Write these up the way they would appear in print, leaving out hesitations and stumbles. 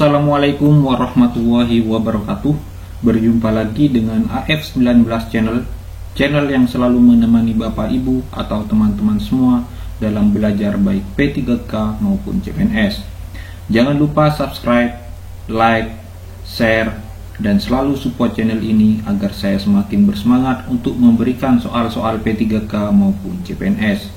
Assalamualaikum warahmatullahi wabarakatuh. Berjumpa lagi dengan AF19 Channel yang selalu menemani Bapak Ibu atau teman-teman semua dalam belajar baik P3K maupun CPNS. Jangan lupa subscribe, like, share, dan selalu support channel ini agar saya semakin bersemangat untuk memberikan soal-soal P3K maupun CPNS.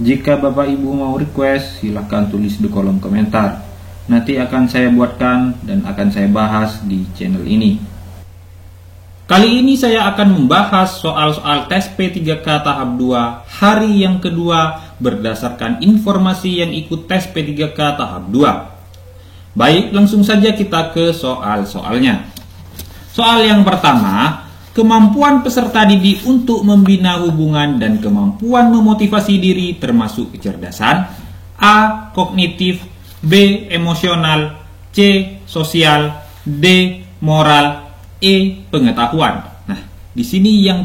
Jika Bapak Ibu mau request, silahkan tulis di kolom komentar. Nanti akan saya buatkan dan akan saya bahas di channel ini. Kali ini saya akan membahas soal-soal tes P3K tahap 2 hari yang kedua berdasarkan informasi yang ikut tes P3K tahap 2. Baik, langsung saja kita ke soal-soalnya. Soal yang pertama, kemampuan peserta didik untuk membina hubungan dan kemampuan memotivasi diri termasuk kecerdasan. A. Kognitif, B. Emosional, C. Sosial, D. Moral, E. Pengetahuan. Nah, di sini yang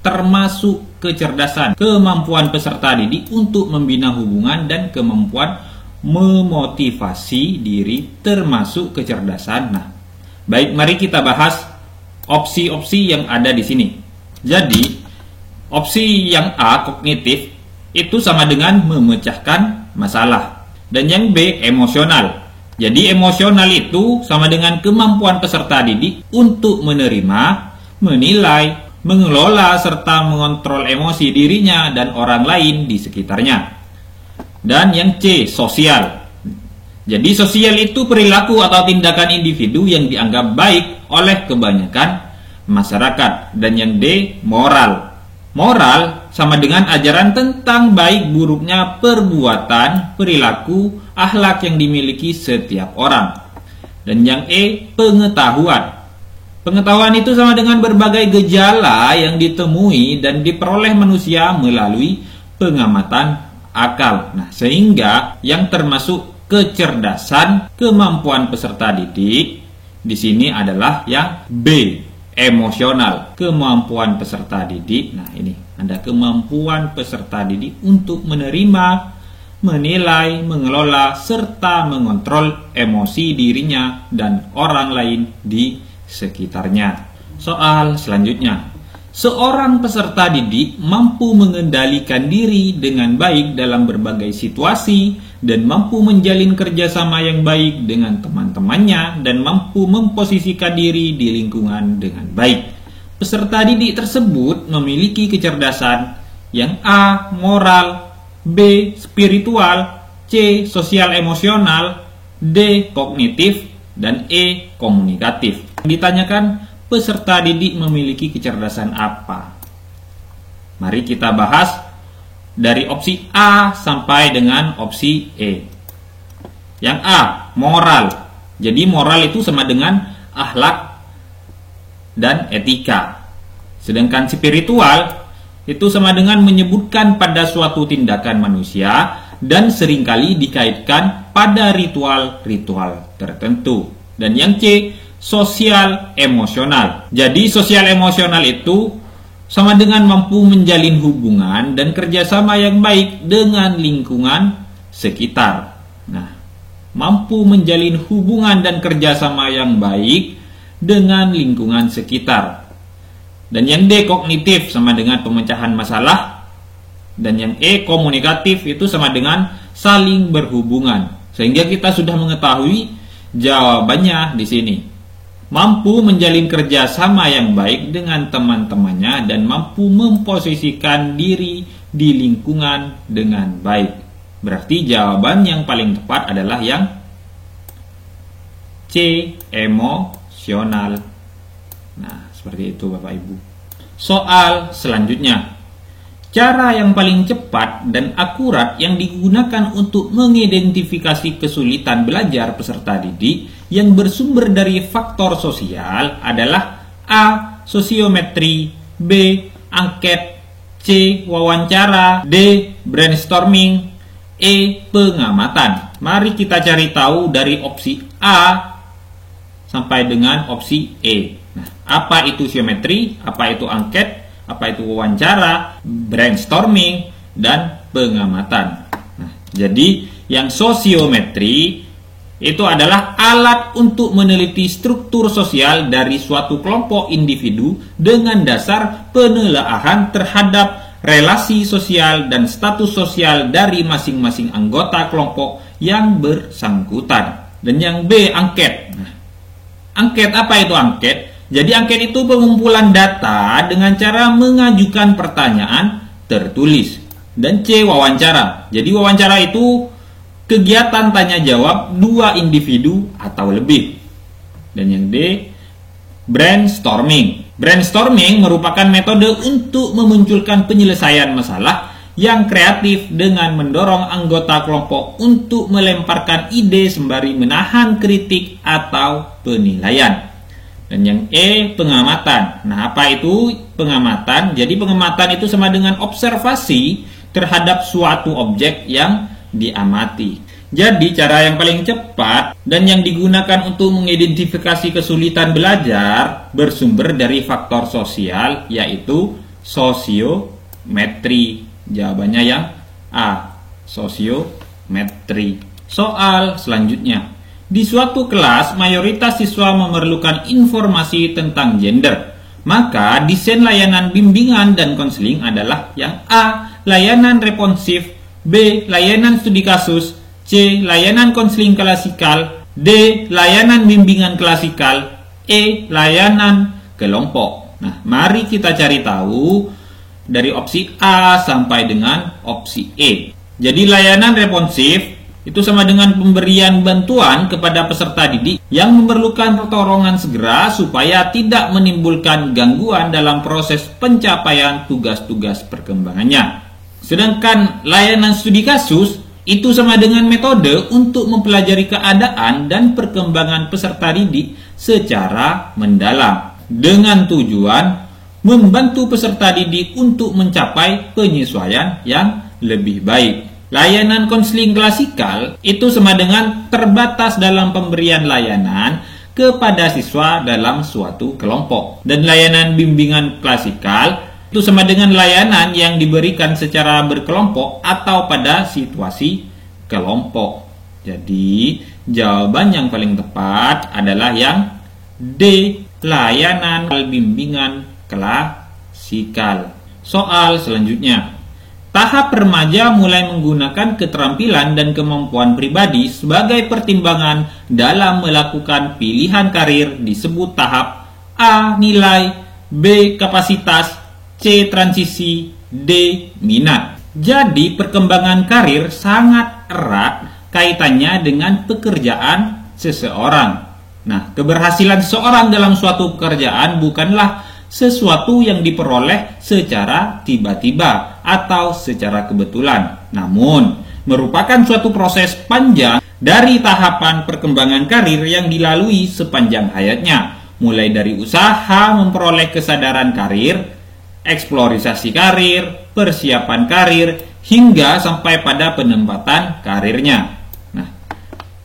termasuk kecerdasan, kemampuan peserta didik untuk membina hubungan dan kemampuan memotivasi diri termasuk kecerdasan. Nah, baik, mari kita bahas opsi-opsi yang ada di sini. Jadi, opsi yang A, kognitif, itu sama dengan memecahkan masalah. Dan yang B, emosional. Jadi emosional itu sama dengan kemampuan peserta didik untuk menerima, menilai, mengelola, serta mengontrol emosi dirinya dan orang lain di sekitarnya. Dan yang C, sosial. Jadi sosial itu perilaku atau tindakan individu yang dianggap baik oleh kebanyakan masyarakat. Dan yang D, moral. Moral sama dengan ajaran tentang baik buruknya perbuatan, perilaku, akhlak yang dimiliki setiap orang. Dan yang E, pengetahuan. Pengetahuan itu sama dengan berbagai gejala yang ditemui dan diperoleh manusia melalui pengamatan akal. Nah, sehingga yang termasuk kecerdasan, kemampuan peserta didik di sini adalah yang B, emosional, kemampuan peserta didik. Nah, ini ada kemampuan peserta didik untuk menerima, menilai, mengelola, serta mengontrol emosi dirinya dan orang lain di sekitarnya. Soal selanjutnya, seorang peserta didik mampu mengendalikan diri dengan baik dalam berbagai situasi dan mampu menjalin kerjasama yang baik dengan teman-temannya dan mampu memposisikan diri di lingkungan dengan baik. Peserta didik tersebut memiliki kecerdasan yang A, moral, B, spiritual, C, sosial emosional, D, kognitif, dan E, komunikatif. Ditanyakan, peserta didik memiliki kecerdasan apa? Mari kita bahas dari opsi A sampai dengan opsi E. Yang A, moral. Jadi moral itu sama dengan akhlak dan etika. Sedangkan spiritual itu sama dengan menyebutkan pada suatu tindakan manusia dan seringkali dikaitkan pada ritual-ritual tertentu. Dan yang C, sosial emosional. Jadi sosial emosional itu sama dengan mampu menjalin hubungan dan kerjasama yang baik dengan lingkungan sekitar. Nah, mampu menjalin hubungan dan kerjasama yang baik dengan lingkungan sekitar. Dan yang D, kognitif, sama dengan pemecahan masalah. Dan yang E, komunikatif, itu sama dengan saling berhubungan. Sehingga kita sudah mengetahui jawabannya di sini. Mampu menjalin kerjasama yang baik dengan teman-temannya dan mampu memposisikan diri di lingkungan dengan baik. Berarti jawaban yang paling tepat adalah yang C, emosional. Nah, seperti itu Bapak Ibu. Soal selanjutnya, cara yang paling cepat dan akurat yang digunakan untuk mengidentifikasi kesulitan belajar peserta didik yang bersumber dari faktor sosial adalah A, sosiometri, B, angket, C, wawancara, D, brainstorming, E, pengamatan. Mari kita cari tahu dari opsi A sampai dengan opsi E. Nah, apa itu sosiometri, apa itu angket, apa itu wawancara, brainstorming, dan pengamatan. Nah, jadi yang sosiometri itu adalah alat untuk meneliti struktur sosial dari suatu kelompok individu dengan dasar penelaahan terhadap relasi sosial dan status sosial dari masing-masing anggota kelompok yang bersangkutan. Dan yang B, angket. Nah, angket, apa itu angket? Jadi angket itu pengumpulan data dengan cara mengajukan pertanyaan tertulis. Dan C, wawancara. Jadi wawancara itu kegiatan tanya jawab dua individu atau lebih. Dan yang D, brainstorming. Brainstorming merupakan metode untuk memunculkan penyelesaian masalah yang kreatif dengan mendorong anggota kelompok untuk melemparkan ide sembari menahan kritik atau penilaian. Dan yang E, pengamatan. Nah, apa itu pengamatan? Jadi pengamatan itu sama dengan observasi terhadap suatu objek yang diamati. Jadi cara yang paling cepat dan yang digunakan untuk mengidentifikasi kesulitan belajar bersumber dari faktor sosial, yaitu sosiometri. Jawabannya yang A, sosiometri. Soal selanjutnya. Di suatu kelas, mayoritas siswa memerlukan informasi tentang gender. Maka desain layanan bimbingan dan konseling adalah yang A, layanan responsif, B, layanan studi kasus, C, layanan konseling klasikal, D, layanan bimbingan klasikal, E, layanan kelompok. Nah, mari kita cari tahu dari opsi A sampai dengan opsi E. Jadi layanan responsif itu sama dengan pemberian bantuan kepada peserta didik yang memerlukan pertolongan segera supaya tidak menimbulkan gangguan dalam proses pencapaian tugas-tugas perkembangannya. Sedangkan layanan studi kasus itu sama dengan metode untuk mempelajari keadaan dan perkembangan peserta didik secara mendalam dengan tujuan membantu peserta didik untuk mencapai penyesuaian yang lebih baik. Layanan konseling klasikal itu sama dengan terbatas dalam pemberian layanan kepada siswa dalam suatu kelompok. Dan layanan bimbingan klasikal itu sama dengan layanan yang diberikan secara berkelompok atau pada situasi kelompok. Jadi, jawaban yang paling tepat adalah yang D, layanan bimbingan klasikal. Soal selanjutnya. Tahap remaja mulai menggunakan keterampilan dan kemampuan pribadi sebagai pertimbangan dalam melakukan pilihan karir disebut tahap A, nilai, B, kapasitas, C, transisi, D, minat. Jadi perkembangan karir sangat erat kaitannya dengan pekerjaan seseorang. Nah, keberhasilan seseorang dalam suatu pekerjaan bukanlah sesuatu yang diperoleh secara tiba-tiba atau secara kebetulan, namun merupakan suatu proses panjang dari tahapan perkembangan karir yang dilalui sepanjang hayatnya, mulai dari usaha memperoleh kesadaran karir, eksplorisasi karir, persiapan karir, hingga sampai pada penempatan karirnya. Nah,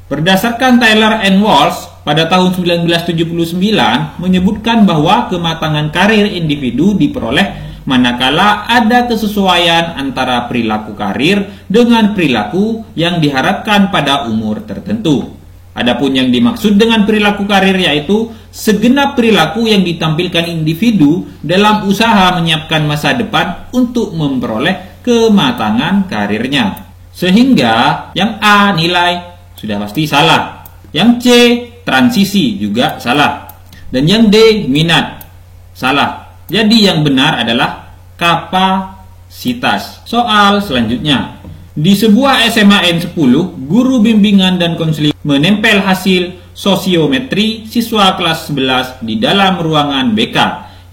berdasarkan Taylor and Walsh pada tahun 1979 menyebutkan bahwa kematangan karir individu diperoleh manakala ada kesesuaian antara perilaku karir dengan perilaku yang diharapkan pada umur tertentu. Adapun yang dimaksud dengan perilaku karir yaitu segenap perilaku yang ditampilkan individu dalam usaha menyiapkan masa depan untuk memperoleh kematangan karirnya. Sehingga yang A, nilai, sudah pasti salah. Yang C, transisi, juga salah. Dan yang D, minat, salah. Jadi yang benar adalah kapasitas. Soal selanjutnya. Di sebuah SMA N10, guru bimbingan dan konseling menempel hasil sosiometri siswa kelas 11 di dalam ruangan BK.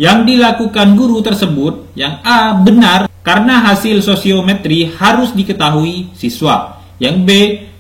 Yang dilakukan guru tersebut, yang A, benar karena hasil sosiometri harus diketahui siswa. Yang B,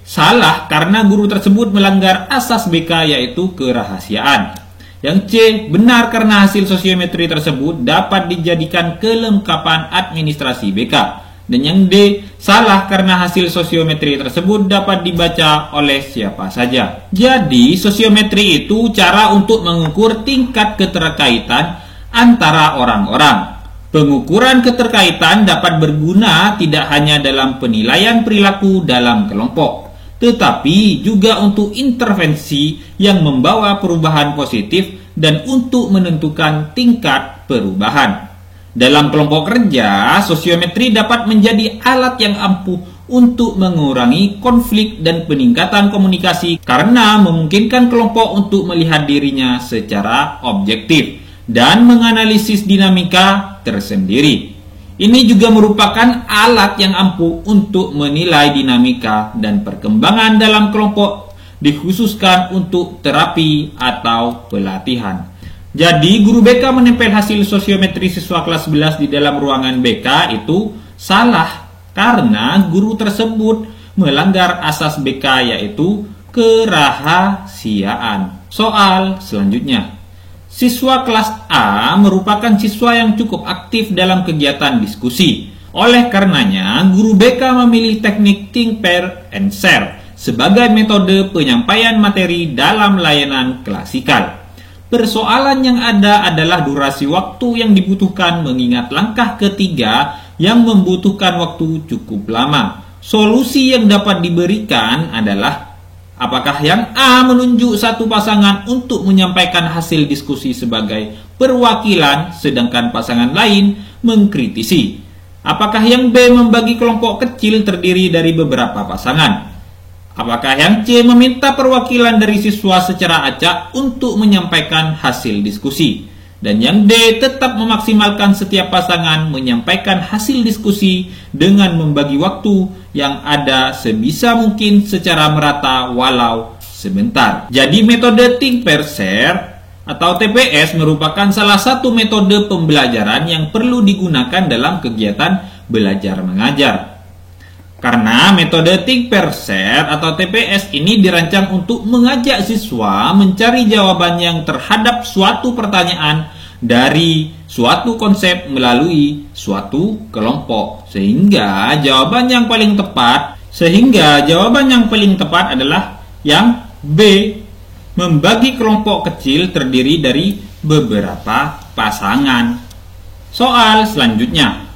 salah karena guru tersebut melanggar asas BK yaitu kerahasiaan. Yang C, benar karena hasil sosiometri tersebut dapat dijadikan kelengkapan administrasi BK. Dan yang D, salah karena hasil sosiometri tersebut dapat dibaca oleh siapa saja. Jadi, sosiometri itu cara untuk mengukur tingkat keterkaitan antara orang-orang. Pengukuran keterkaitan dapat berguna tidak hanya dalam penilaian perilaku dalam kelompok, tetapi juga untuk intervensi yang membawa perubahan positif dan untuk menentukan tingkat perubahan. Dalam kelompok kerja, sosiometri dapat menjadi alat yang ampuh untuk mengurangi konflik dan peningkatan komunikasi karena memungkinkan kelompok untuk melihat dirinya secara objektif dan menganalisis dinamika tersendiri. Ini juga merupakan alat yang ampuh untuk menilai dinamika dan perkembangan dalam kelompok, dikhususkan untuk terapi atau pelatihan. Jadi, guru BK menempel hasil sosiometri siswa kelas 11 di dalam ruangan BK itu salah karena guru tersebut melanggar asas BK, yaitu kerahasiaan. Soal selanjutnya. Siswa kelas A merupakan siswa yang cukup aktif dalam kegiatan diskusi. Oleh karenanya, guru BK memilih teknik think, pair, and share sebagai metode penyampaian materi dalam layanan klasikal. Persoalan yang ada adalah durasi waktu yang dibutuhkan mengingat langkah ketiga yang membutuhkan waktu cukup lama. Solusi yang dapat diberikan adalah apakah yang A menunjuk satu pasangan untuk menyampaikan hasil diskusi sebagai perwakilan, sedangkan pasangan lain mengkritisi? Apakah yang B membagi kelompok kecil terdiri dari beberapa pasangan? Apakah yang C meminta perwakilan dari siswa secara acak untuk menyampaikan hasil diskusi? Dan yang D tetap memaksimalkan setiap pasangan menyampaikan hasil diskusi dengan membagi waktu yang ada sebisa mungkin secara merata walau sebentar. Jadi metode think, pair, share atau TPS merupakan salah satu metode pembelajaran yang perlu digunakan dalam kegiatan belajar mengajar. Karena metode think, pair, share atau TPS ini dirancang untuk mengajak siswa mencari jawaban yang terhadap suatu pertanyaan dari suatu konsep melalui suatu kelompok, sehingga jawaban yang paling tepat adalah yang B, membagi kelompok kecil terdiri dari beberapa pasangan. Soal selanjutnya.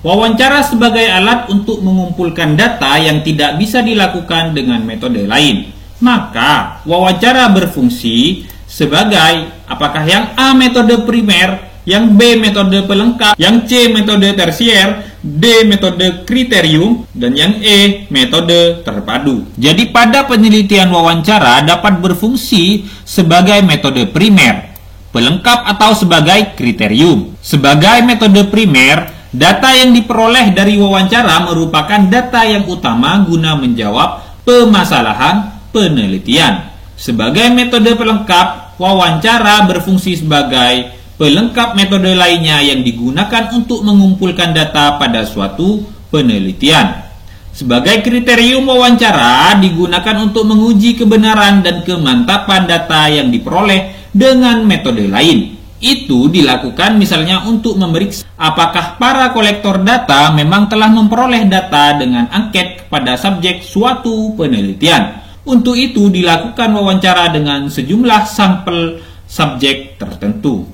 Wawancara sebagai alat untuk mengumpulkan data yang tidak bisa dilakukan dengan metode lain. Maka, wawancara berfungsi sebagai apakah yang A metode primer, yang B metode pelengkap, yang C metode tersier, D metode kriterium, dan yang E metode terpadu. Jadi pada penelitian wawancara dapat berfungsi sebagai metode primer, pelengkap atau sebagai kriterium. Sebagai metode primer, data yang diperoleh dari wawancara merupakan data yang utama guna menjawab permasalahan penelitian. Sebagai metode pelengkap, wawancara berfungsi sebagai pelengkap metode lainnya yang digunakan untuk mengumpulkan data pada suatu penelitian. Sebagai kriterium, wawancara digunakan untuk menguji kebenaran dan kemantapan data yang diperoleh dengan metode lain. Itu dilakukan misalnya untuk memeriksa apakah para kolektor data memang telah memperoleh data dengan angket kepada subjek suatu penelitian. Untuk itu dilakukan wawancara dengan sejumlah sampel subjek tertentu.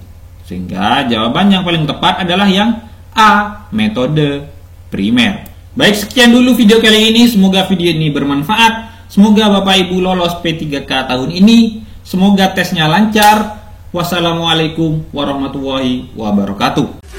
Sehingga jawaban yang paling tepat adalah yang A, metode primer. Baik, sekian dulu video kali ini. Semoga video ini bermanfaat. Semoga Bapak Ibu lolos P3K tahun ini. Semoga tesnya lancar. Wassalamualaikum warahmatullahi wabarakatuh.